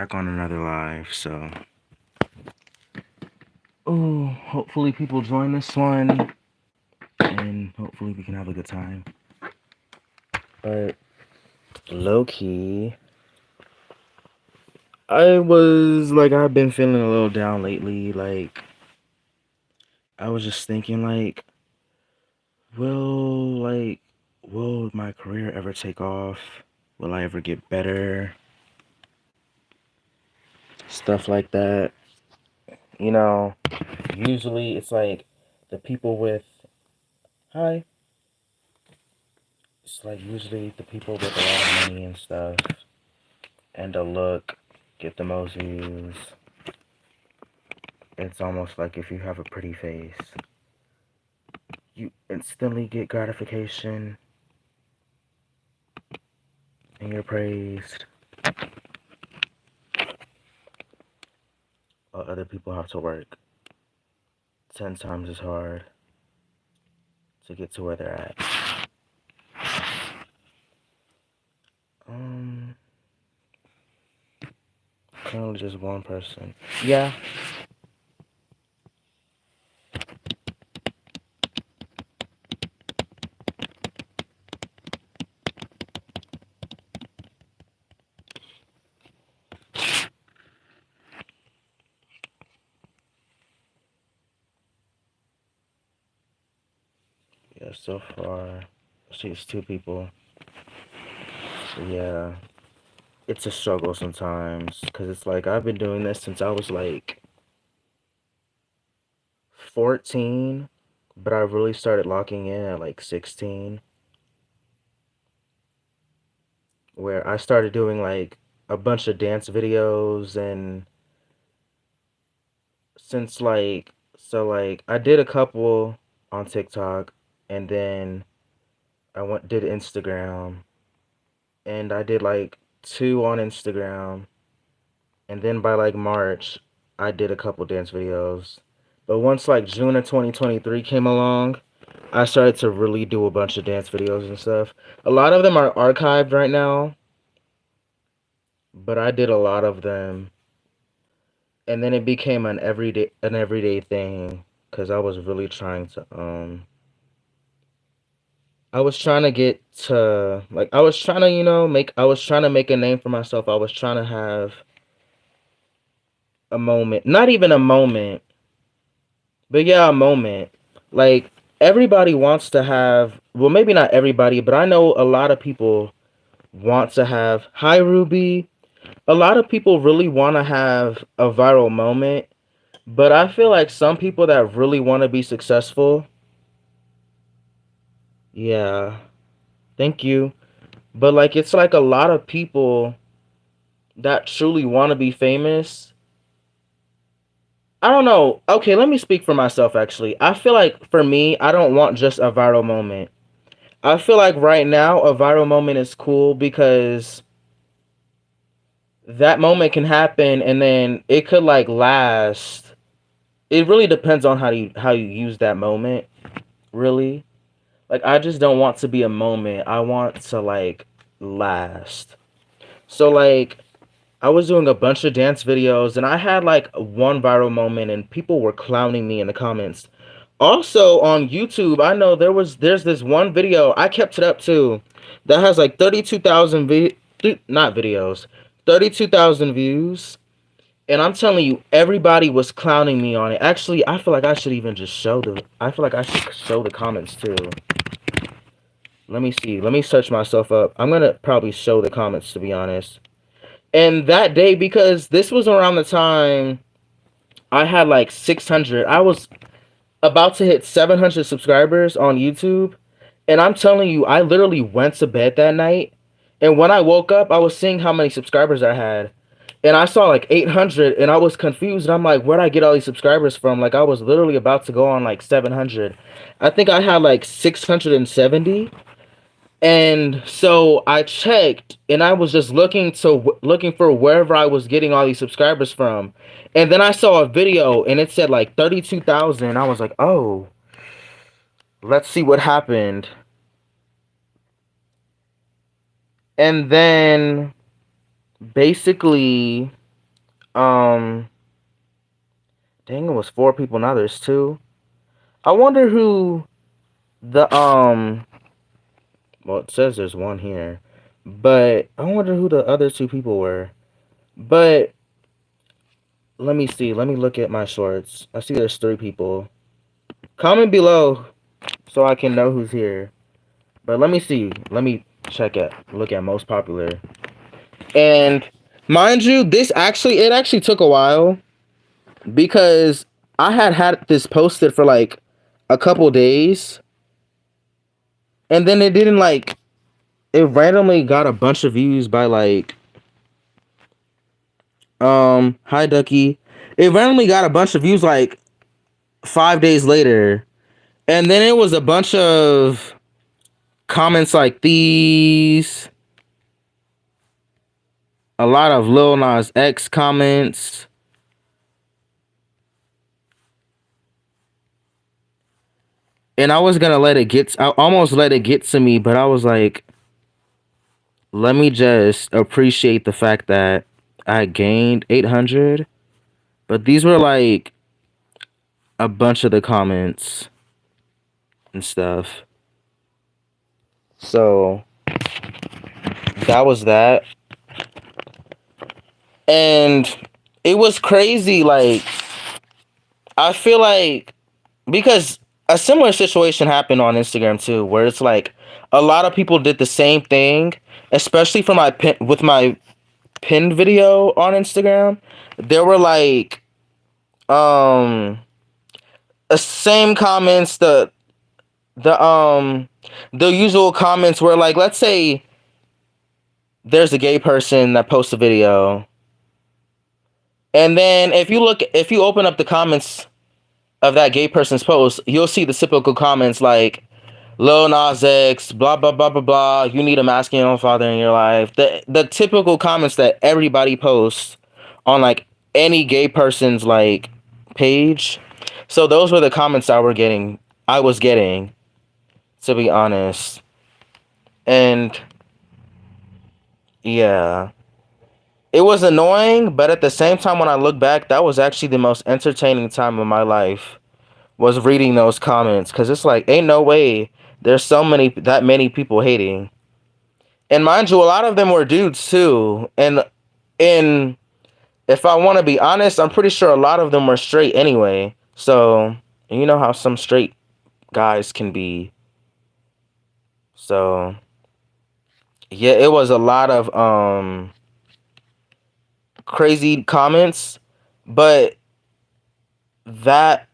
back on another live, so hopefully people join this one and hopefully we can have a good time. But low key, I've been feeling a little down lately. I was just thinking will like will my career ever take off? Will I ever get better? Stuff like that. You know, usually it's like the people with hi. It's like usually the people with a lot of money and stuff and a look get the most views. It's almost like if you have a pretty face, you instantly get gratification and you're praised. While other people have to work 10 times as hard to get to where they're at. Um, Currently just one person. Yeah. Yeah, so far, see, it's two people. So yeah, it's a struggle sometimes because it's like I've been doing this since I was like 14, but I really started locking in at like 16, where I started doing like a bunch of dance videos and since I did a couple on TikTok and then I did Instagram and I did like two on Instagram and then by like March I did a couple dance videos. But once like June of 2023 came along, I started to really do a bunch of dance videos and stuff. A lot of them are archived right now, but I did a lot of them. And then it became an everyday thing cuz I was really trying to I was trying to get to like I was trying to, make I was trying to make a name for myself. I was trying to have a moment. Not even a moment, but yeah, a moment. Like everybody wants to have, well maybe not everybody, but I know a lot of people want to have, hi Ruby. A lot of people really want to have a viral moment, but I feel like some people that really want to be successful, yeah, thank you. But like it's like a lot of people that truly want to be famous. I don't know. Okay, let me speak for myself actually. I feel like for me, I don't want just a viral moment. I feel like right now a viral moment is cool because that moment can happen and then it could like last. It really depends on how you use that moment, really. Like I just don't want to be a moment. I want to like last. So like I was doing a bunch of dance videos and I had like one viral moment and people were clowning me in the comments. Also on YouTube, I know there's this one video I kept it up too that has like 32,000 not videos, 32,000 views. And I'm telling you, everybody was clowning me on it. Actually, I feel like I should even just show the. I feel like I should show the comments too. Let me see. Let me search myself up. I'm gonna probably show the comments to be honest. And that day, because this was around the time I had like 600. I was about to hit 700 subscribers on YouTube. And I'm telling you, I literally went to bed that night. And when I woke up, I was seeing how many subscribers I had. And I saw like 800 and I was confused. And I'm like, where'd I get all these subscribers from? Like, I was literally about to go on like 700. I think I had like 670. And so I checked and I was just looking for wherever I was getting all these subscribers from. And then I saw a video and it said like 32,000. I was like, "Oh, let's see what happened." And then basically Um, dang, it was 4 people. Now there's 2. I wonder who the Well, it says there's 1 here, but I wonder who the other 2 people were. But let me see. Let me look at my shorts. I see there's 3 people. Comment below so I can know who's here. But let me see. Let me look at most popular. And mind you, it actually took a while because I had this posted for like a couple days, and then it didn't like it randomly got a bunch of views by like hi Ducky. It randomly got a bunch of views like 5 days later, and then it was a bunch of comments like these, a lot of Lil Nas X comments. And I was gonna I almost let it get to me, but I was like, let me just appreciate the fact that I gained 800. But these were like a bunch of the comments and stuff. So that was that. And it was crazy. Like, I feel like because a similar situation happened on Instagram too, where it's like a lot of people did the same thing, especially for with my pinned video on Instagram. There were like same comments, the the usual comments were like, let's say there's a gay person that posts a video, and then if you open up the comments of that gay person's post, you'll see the typical comments like Lil Nas X, blah blah blah blah blah. You need a masculine father in your life. The typical comments that everybody posts on like any gay person's like page. So those were the comments I was getting, to be honest. And yeah, it was annoying, but at the same time, when I look back, that was actually the most entertaining time of my life, was reading those comments, because it's like, ain't no way there's that many people hating. And mind you, a lot of them were dudes too. And if I want to be honest, I'm pretty sure a lot of them were straight anyway. So, you know how some straight guys can be. So, yeah, it was a lot of crazy comments, but that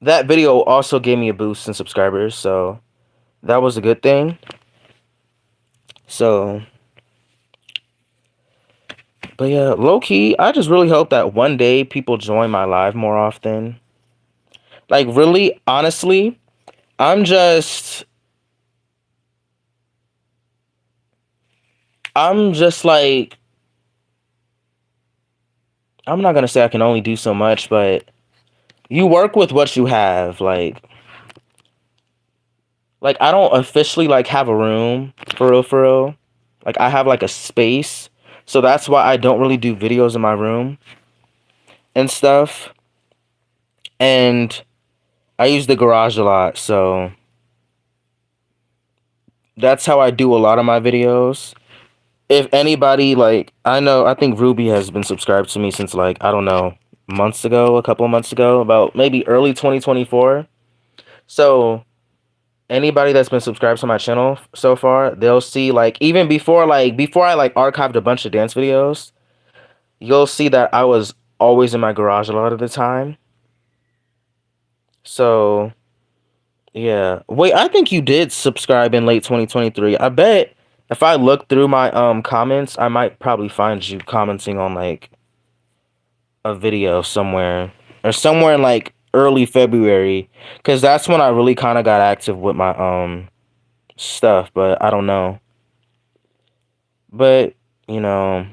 that video also gave me a boost in subscribers, so that was a good thing. So, but yeah, low key, I just really hope that one day people join my live more often. Like, really, honestly, I'm just like, I'm not gonna say I can only do so much, but you work with what you have. Like I don't officially like have a room for real. Like I have like a space, so that's why I don't really do videos in my room and stuff. And I use the garage a lot, so that's how I do a lot of my videos. If anybody, like, I think Ruby has been subscribed to me since, like, I don't know, a couple of months ago, about maybe early 2024. So anybody that's been subscribed to my channel so far, they'll see, like, even before I like archived a bunch of dance videos, you'll see that I was always in my garage a lot of the time. So yeah, wait, I think you did subscribe in late 2023. I bet if I look through my comments, I might probably find you commenting on like a video somewhere, or somewhere in like early February, because that's when I really kind of got active with my stuff. But I don't know. But you know,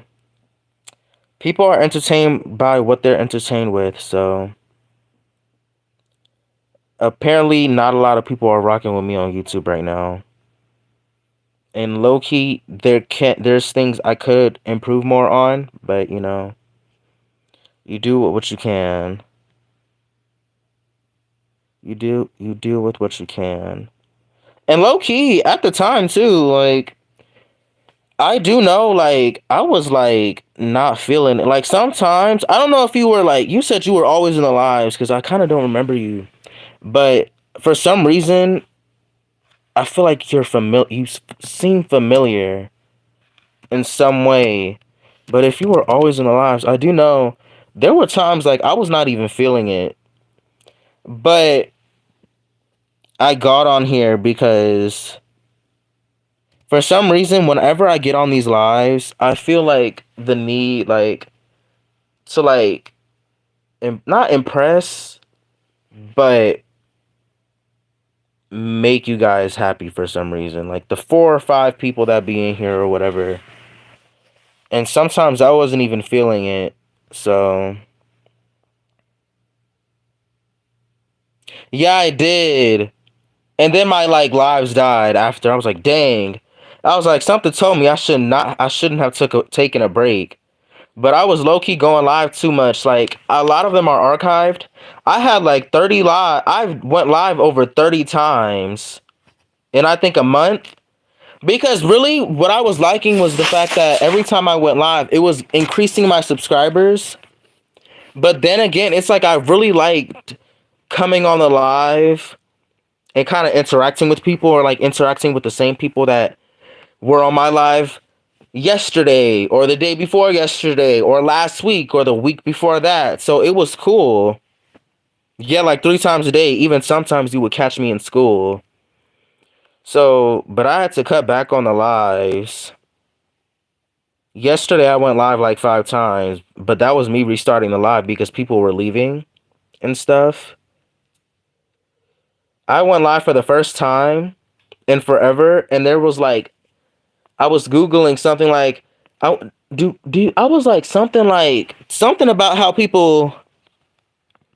people are entertained by what they're entertained with. So apparently, not a lot of people are rocking with me on YouTube right now. And low key, there's things I could improve more on, but you do what you can. You deal with what you can. And low key at the time too, like I do know, like I was like not feeling it. Like sometimes I don't know if you were like you said you were always in the lives because I kind of don't remember you, but for some reason I feel like you're familiar. Seem familiar in some way. But if you were always in the lives, I do know there were times like I was not even feeling it, but I got on here because for some reason, whenever I get on these lives, I feel like the need, like, to, like, not impress, but make you guys happy for some reason. Like, the 4 or 5 people that be in here or whatever. And sometimes I wasn't even feeling it. So, yeah, I did. And then my, like, lives died after. I was like, dang. I was like, something told me I shouldn't have taken a break. But I was low key going live too much. Like a lot of them are archived. I had like 30 live. I went live over 30 times in I think a month. Because really, what I was liking was the fact that every time I went live, it was increasing my subscribers. But then again, it's like I really liked coming on the live and kind of interacting with people or like interacting with the same people that were on my live yesterday or the day before yesterday or last week or the week before that. So it was cool. Yeah, like 3 times a day. Even sometimes you would catch me in school. So, but I had to cut back on the lives. Yesterday I went live like 5 times, but that was me restarting the live because people were leaving and stuff. I went live for the first time in forever, and there was like I was googling something like I was like something about how people.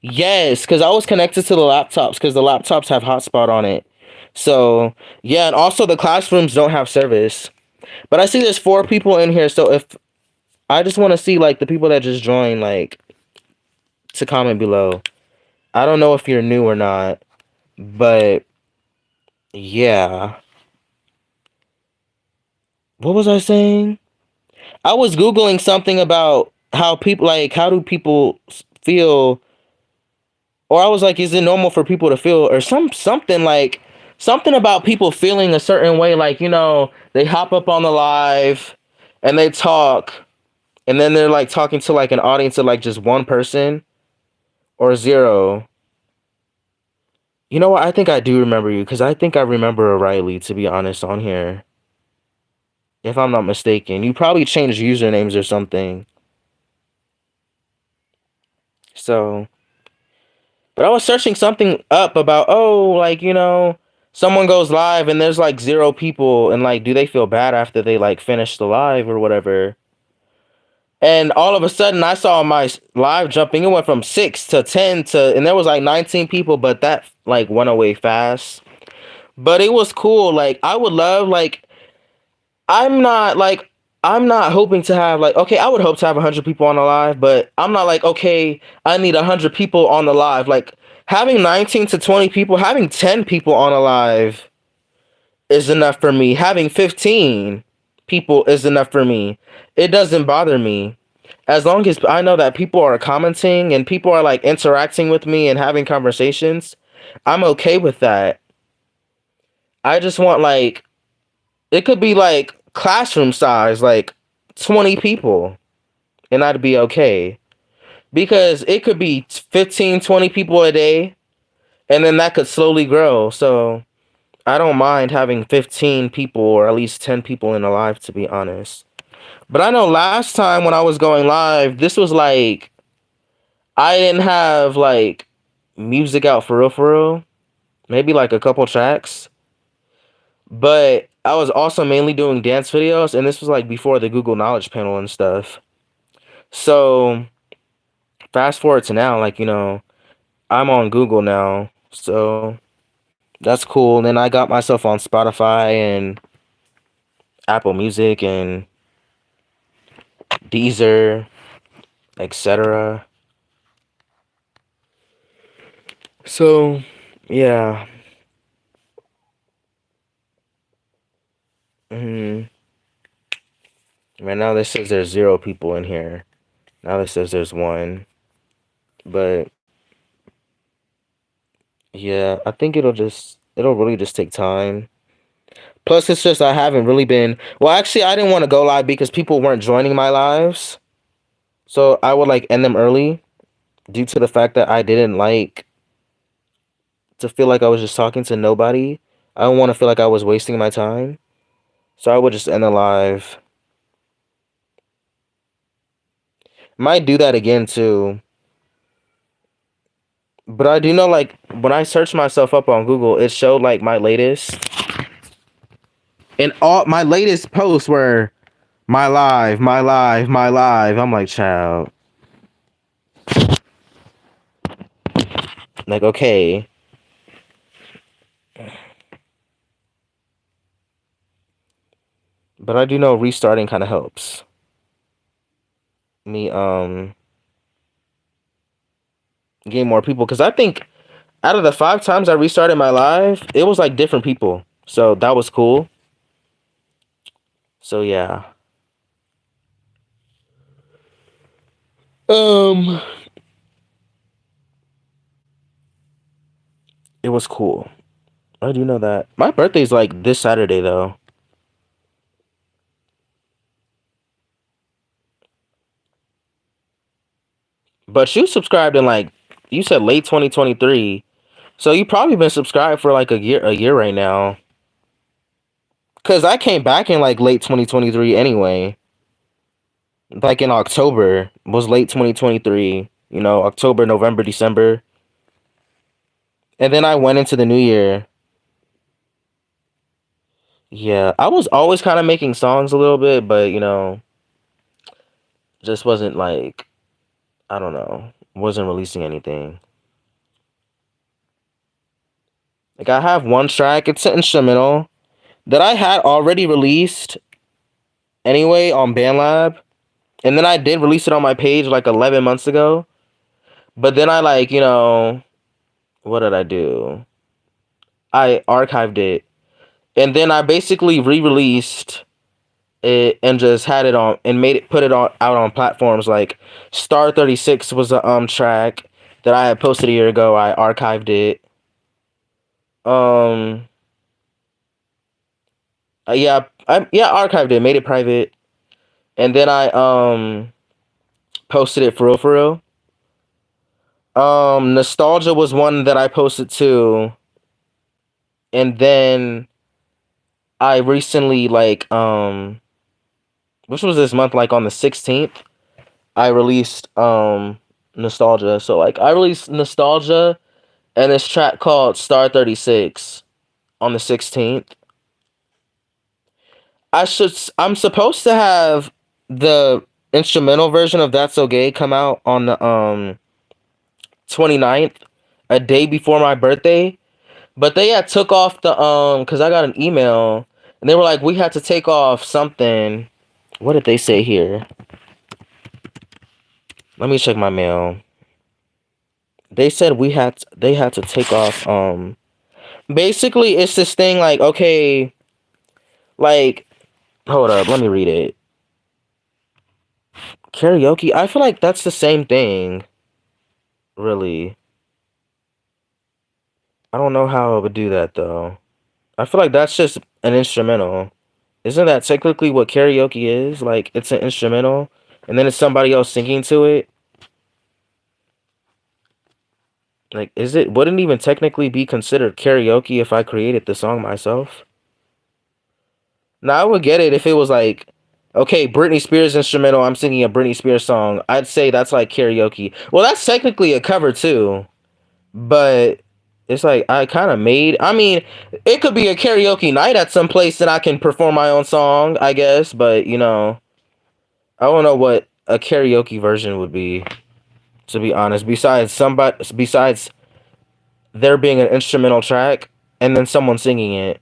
Yes, because I was connected to the laptops because the laptops have hotspot on it. So yeah, and also the classrooms don't have service. But I see there's 4 people in here, so if I just want to see like the people that just joined, like to comment below. I don't know if you're new or not, but yeah. What was I saying? I was googling something about how people like how do people feel, or I was like, is it normal for people to feel, or something like something about people feeling a certain way, like they hop up on the live and they talk, and then they're like talking to like an audience of like just one person or zero. You know what? I think I do remember you because I think I remember O'Reilly, to be honest, on here. If I'm not mistaken, you probably changed usernames or something. So, but I was searching something up about, like, someone goes live and there's like 0 people and like, do they feel bad after they like finish the live or whatever? And all of a sudden I saw my live jumping. It went from 6 to 10 and there was like 19 people, but that like went away fast. But it was cool. Like, I would love, like, I'm not like, I'm not hoping to have like, okay, I would hope to have 100 people on the live, but I'm not like, okay, I need 100 people on the live. Like, having 19 to 20 people, having 10 people on a live is enough for me. Having 15 people is enough for me. It doesn't bother me. As long as I know that people are commenting and people are like interacting with me and having conversations, I'm okay with that. I just want like, it could be like classroom size, like 20 people, and I'd be okay. Because it could be 15, 20 people a day, and then that could slowly grow. So I don't mind having 15 people or at least 10 people in a live, to be honest. But I know last time when I was going live, this was like, I didn't have like music out for real, for real. Maybe like a couple tracks. But I was also mainly doing dance videos, and this was like before the Google Knowledge Panel and stuff. So fast forward to now, like, I'm on Google now. So that's cool. And then I got myself on Spotify, and Apple Music and Deezer, etc. So, yeah. Mm, right now, this says there's 0 people in here. Now this says there's one. But yeah, I think it'll really just take time. Plus, it's just I haven't really been. Well, actually, I didn't want to go live because people weren't joining my lives. So I would like end them early due to the fact that I didn't like to feel like I was just talking to nobody. I don't want to feel like I was wasting my time. So I would just end the live. Might do that again too. But I do know like when I searched myself up on Google, it showed like my latest. And all my latest posts were my live, my live, my live. I'm like, child. Like, okay. But I do know restarting kind of helps me gain more people because I think out of the 5 times I restarted my live, it was like different people. So that was cool. So yeah. Um it was cool. I do know that. My birthday's like this Saturday though. But you subscribed in like you said late 2023. So you probably been subscribed for like a year right now. Cause I came back in like late 2023 anyway. Like in October was late 2023. You know, October, November, December. And then I went into the new year. Yeah, I was always kind of making songs a little bit, but just wasn't like I don't know, wasn't releasing anything. Like I have one track, it's an instrumental that I had already released anyway on BandLab, and then I did release it on my page like 11 months ago. But then I like, what did I do? I archived it, and then I basically re-released it and just had it on and made it put it on out on platforms like Star 36 was a track that I had posted a year ago. I archived it. Um yeah, archived it, made it private, and then I posted it for real. Nostalgia was one that I posted too, and then I recently like which was this month like on the 16th I released Nostalgia. So like I released Nostalgia and this track called Star 36 on the 16th. I'm supposed to have the instrumental version of That's So Gay come out on the 29th, a day before my birthday. But they had took off the cuz I got an email and they were like we had to take off something. What did they say here? Let me check my mail. They said they had to take off basically it's this thing like okay, like hold up, let me read it. Karaoke, I feel like that's the same thing, really. I don't know how I would do that though. I feel like that's just an instrumental. Isn't that technically what karaoke is? Like it's an instrumental and then it's somebody else singing to it. Like is it wouldn't even technically be considered karaoke if I created the song myself? Now I would get it if it was like, okay, Britney Spears instrumental, I'm singing a Britney Spears song. I'd say that's like karaoke. Well, that's technically a cover too, but it's like I kind of made. I mean, it could be a karaoke night at some place that I can perform my own song, I guess. But I don't know what a karaoke version would be. To be honest, besides there being an instrumental track and then someone singing it.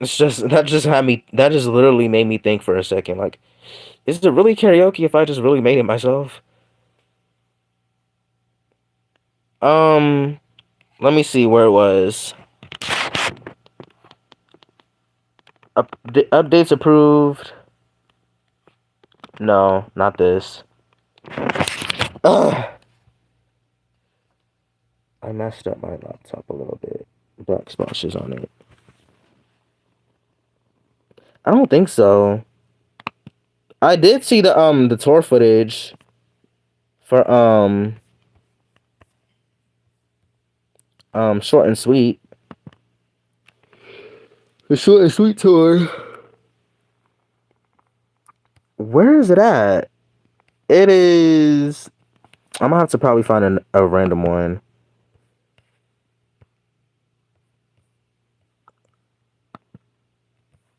It's just that just literally made me think for a second. Like, is it really karaoke if I just really made it myself? Um, let me see where it was. Updates approved. No, not this. Ugh. I messed up my laptop a little bit. Black splashes on it. I don't think so. I did see the tour footage for short and sweet. The short and sweet tour. Where is it at? It is. I'm gonna have to probably find a random one.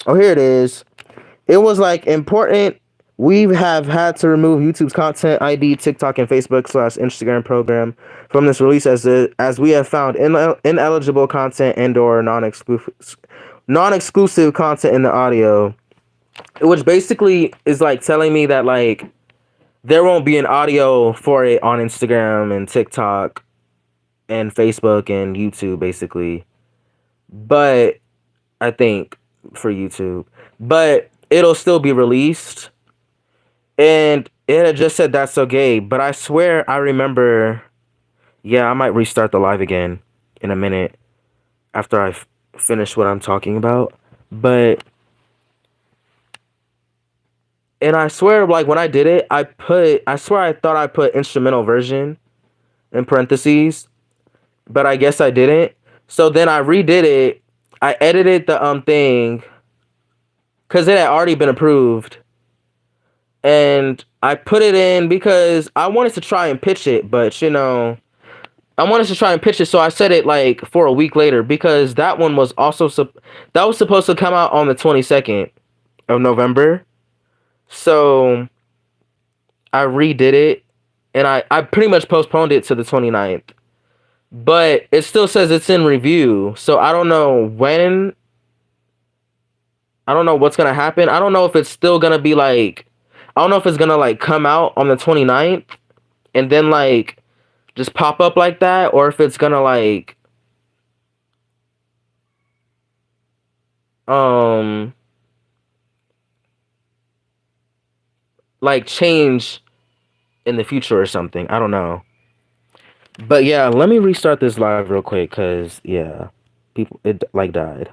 Oh, here it is. It was like important. We have had to remove YouTube's content ID, TikTok, and Facebook/Instagram program from this release as we have found ineligible content and/or non-exclusive content in the audio, which basically is like telling me that like there won't be an audio for it on Instagram and TikTok and Facebook and YouTube, basically. But I think for YouTube, but it'll still be released. And it had just said that's so gay, but I swear I remember. Yeah, I might restart the live again in a minute after I finish what I'm talking about. But and I swear, like when I did it, I swear I thought I put instrumental version in parentheses, but I guess I didn't. So then I redid it. I edited the thing because it had already been approved, and I put it in because I wanted to try and pitch it, but I wanted to try and pitch it, so I set it like for a week later because that one was also that was supposed to come out on the 22nd of November. So I redid it, and I pretty much postponed it to the 29th. But it still says it's in review, so I don't know when. I don't know what's gonna happen. I don't know if it's still gonna be like. I don't know if it's gonna like come out on the 29th and then like just pop up like that, or if it's gonna um like change in the future or something. I don't know. But yeah, let me restart this live real quick because yeah, people it like died.